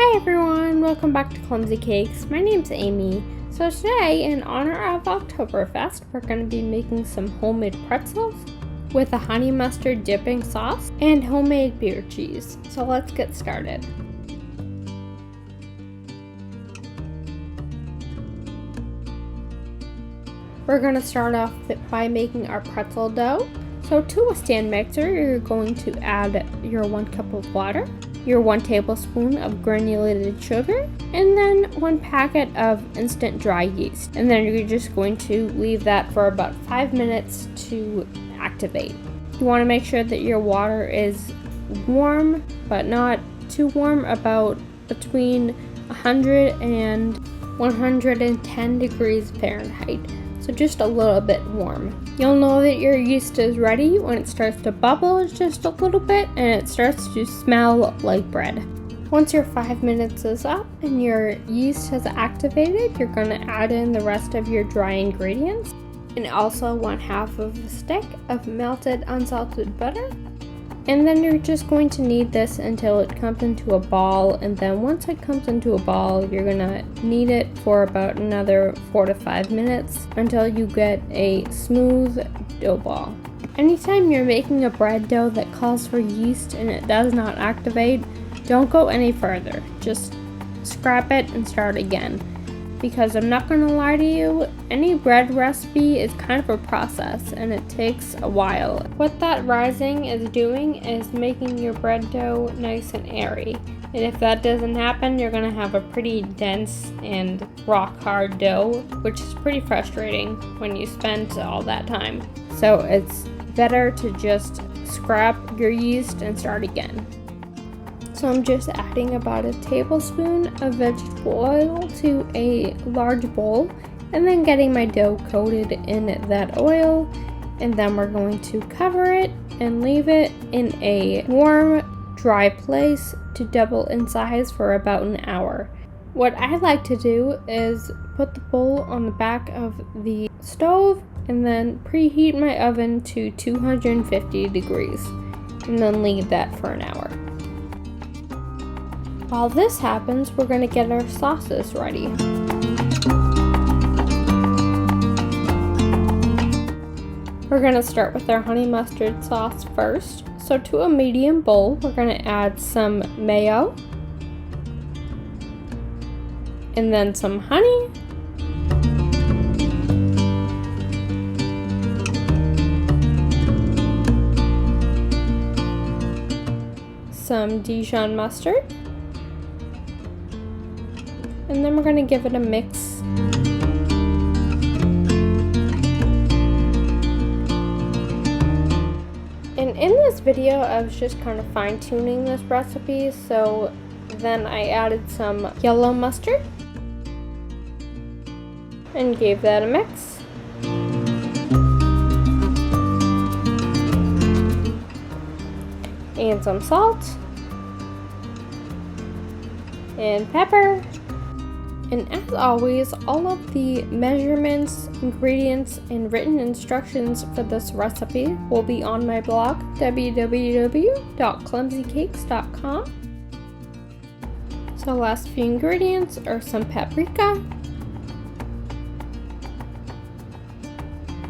Hi everyone, welcome back to Clumsy Cakes. My name's Amy. So today, in honor of Oktoberfest, we're going to be making some homemade pretzels with a honey mustard dipping sauce and homemade beer cheese. So let's get started. We're going to start off by making our pretzel dough. So to a stand mixer, you're going to add your 1 cup of water, your 1 tablespoon of granulated sugar, and then 1 packet of instant dry yeast. And then you're just going to leave that for about 5 minutes to activate. You want to make sure that your water is warm, but not too warm, about between 100 and 110 degrees Fahrenheit. So just a little bit warm. You'll know that your yeast is ready when it starts to bubble just a little bit and it starts to smell like bread. Once your 5 minutes is up and your yeast has activated, you're going to add in the rest of your dry ingredients and also 1/2 of a stick of melted unsalted butter. And then you're just going to knead this until it comes into a ball, and then once it comes into a ball, you're gonna knead it for about another 4 to 5 minutes until you get a smooth dough ball. Anytime you're making a bread dough that calls for yeast and it does not activate, don't go any further. Just scrap it and start again. Because I'm not gonna lie to you, any bread recipe is kind of a process and it takes a while. What that rising is doing is making your bread dough nice and airy. And if that doesn't happen, you're gonna have a pretty dense and rock hard dough, which is pretty frustrating when you spend all that time. So it's better to just scrap your yeast and start again. So I'm just adding about a tablespoon of vegetable oil to a large bowl and then getting my dough coated in that oil, and then we're going to cover it and leave it in a warm, dry place to double in size for about an hour. What I like to do is put the bowl on the back of the stove and then preheat my oven to 250 degrees and then leave that for an hour. While this happens, we're going to get our sauces ready. We're going to start with our honey mustard sauce first. So to a medium bowl, we're going to add some mayo, and then some honey, some Dijon mustard, and then we're going to give it a mix. And in this video, I was just kind of fine-tuning this recipe, so then I added some yellow mustard and gave that a mix. And some salt and pepper. And as always, all of the measurements, ingredients, and written instructions for this recipe will be on my blog, www.clumsycakes.com. So last few ingredients are some paprika,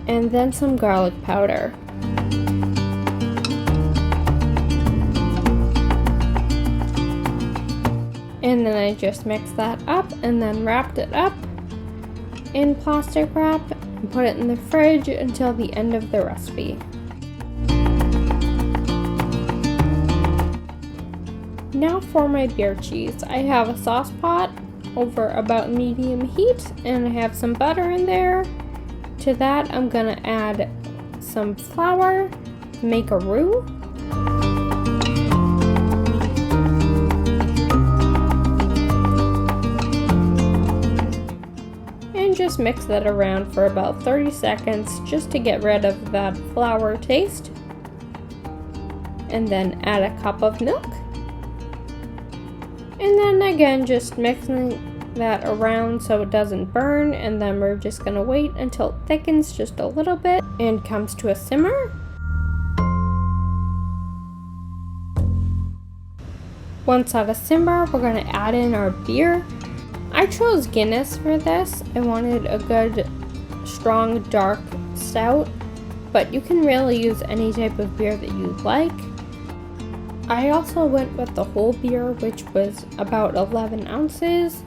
and then some garlic powder. And then I just mixed that up and then wrapped it up in plastic wrap and put it in the fridge until the end of the recipe. Now for my beer cheese. I have a sauce pot over about medium heat and I have some butter in there. To that I'm gonna add some flour to make a roux. Just mix that around for about 30 seconds just to get rid of that flour taste. And then add a cup of milk. And then again, just mixing that around so it doesn't burn, and then we're just gonna wait until it thickens just a little bit and comes to a simmer. Once at a simmer, we're going to add in our beer. I chose Guinness for this. I wanted a good, strong, dark stout, but you can really use any type of beer that you like. I also went with the whole beer, which was about 11 ounces.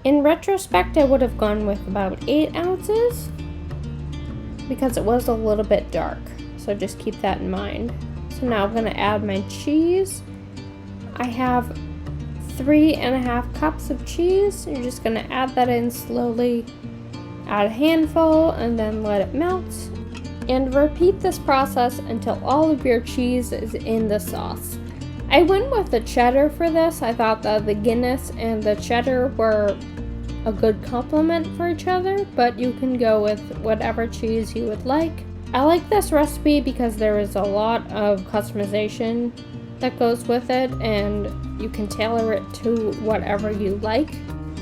In retrospect, I would have gone with about 8 ounces because it was a little bit dark, so just keep that in mind. So now I'm going to add my cheese. I have 3.5 cups of cheese. You're just going to add that in slowly. Add a handful and then let it melt. And repeat this process until all of your cheese is in the sauce. I went with the cheddar for this. I thought that the Guinness and the cheddar were a good complement for each other, but you can go with whatever cheese you would like. I like this recipe because there is a lot of customization that goes with it, and you can tailor it to whatever you like.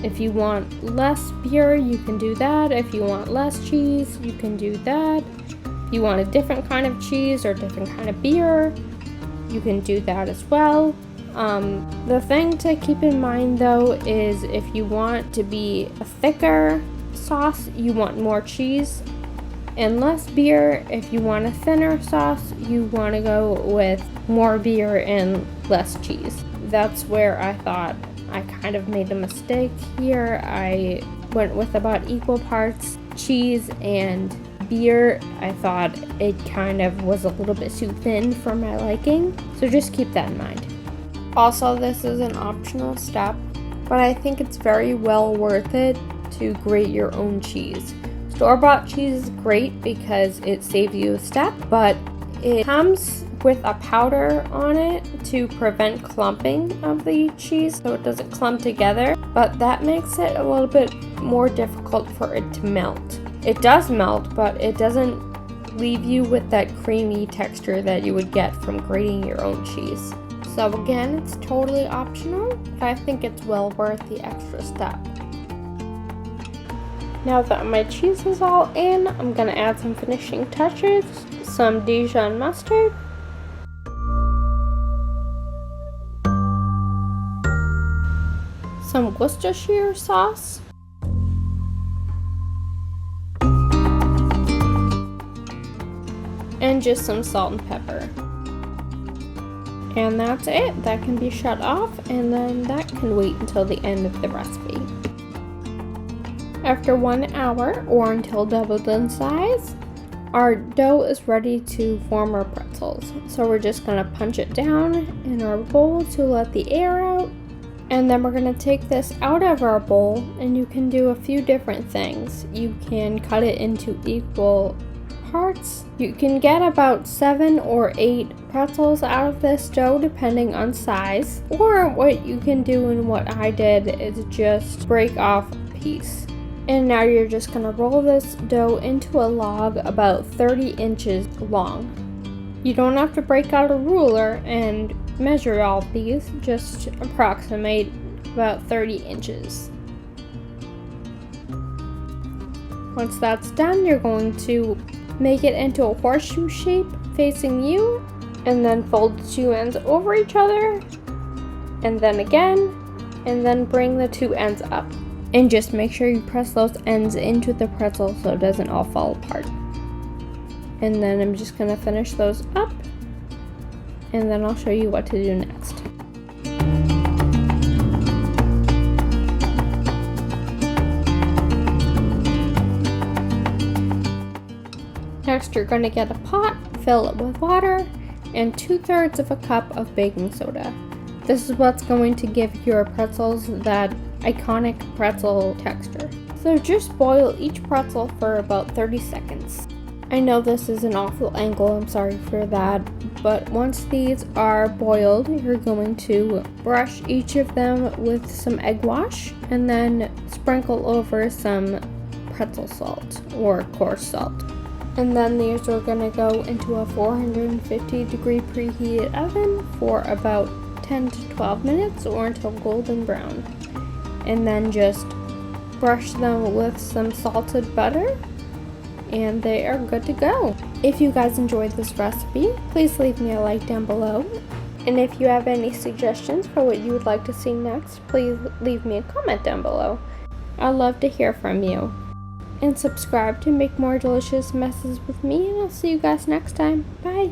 If you want less beer, you can do that. If you want less cheese, you can do that. If you want a different kind of cheese or different kind of beer, you can do that as well. The thing to keep in mind though is if you want to be a thicker sauce, you want more cheese and less beer. If you want a thinner sauce, you want to go with more beer and less cheese. That's where I thought I kind of made a mistake here. I went with about equal parts cheese and beer. I thought it kind of was a little bit too thin for my liking, so just keep that in mind. Also, this is an optional step, but I think it's very well worth it to grate your own cheese. Store-bought cheese is great because it saves you a step, but it comes with a powder on it to prevent clumping of the cheese so it doesn't clump together, but that makes it a little bit more difficult for it to melt. It does melt, but it doesn't leave you with that creamy texture that you would get from grating your own cheese. So again, it's totally optional, but I think it's well worth the extra step. Now that my cheese is all in, I'm going to add some finishing touches, some Dijon mustard, some Worcestershire sauce, and just some salt and pepper. And that's it. That can be shut off, and then that can wait until the end of the recipe. After 1 hour, or until doubled in size, our dough is ready to form our pretzels. So we're just going to punch it down in our bowl to let the air out. And then we're going to take this out of our bowl, and you can do a few different things. You can cut it into equal parts. You can get about 7 or 8 pretzels out of this dough depending on size. Or what you can do and what I did is just break off a piece. And now you're just going to roll this dough into a log about 30 inches long. You don't have to break out a ruler and measure all these, just approximate about 30 inches. Once that's done, you're going to make it into a horseshoe shape facing you, and then fold the two ends over each other, and then again, and then bring the two ends up. And just make sure you press those ends into the pretzel so it doesn't all fall apart. And then I'm just going to finish those up, and then I'll show you what to do next. Next, you're going to get a pot, fill it with water, and 2/3 of a cup of baking soda. This is what's going to give your pretzels that iconic pretzel texture. So just boil each pretzel for about 30 seconds. I know this is an awful angle, I'm sorry for that, but once these are boiled, you're going to brush each of them with some egg wash and then sprinkle over some pretzel salt or coarse salt. And then these are going to go into a 450 degree preheated oven for about 10 to 12 minutes or until golden brown. And then just brush them with some salted butter and they are good to go. If you guys enjoyed this recipe, please leave me a like down below And if you have any suggestions for what you would like to see next, please leave me a comment down below. I'd love to hear from you. And subscribe to make more delicious messes with me, and I'll see you guys next time. Bye!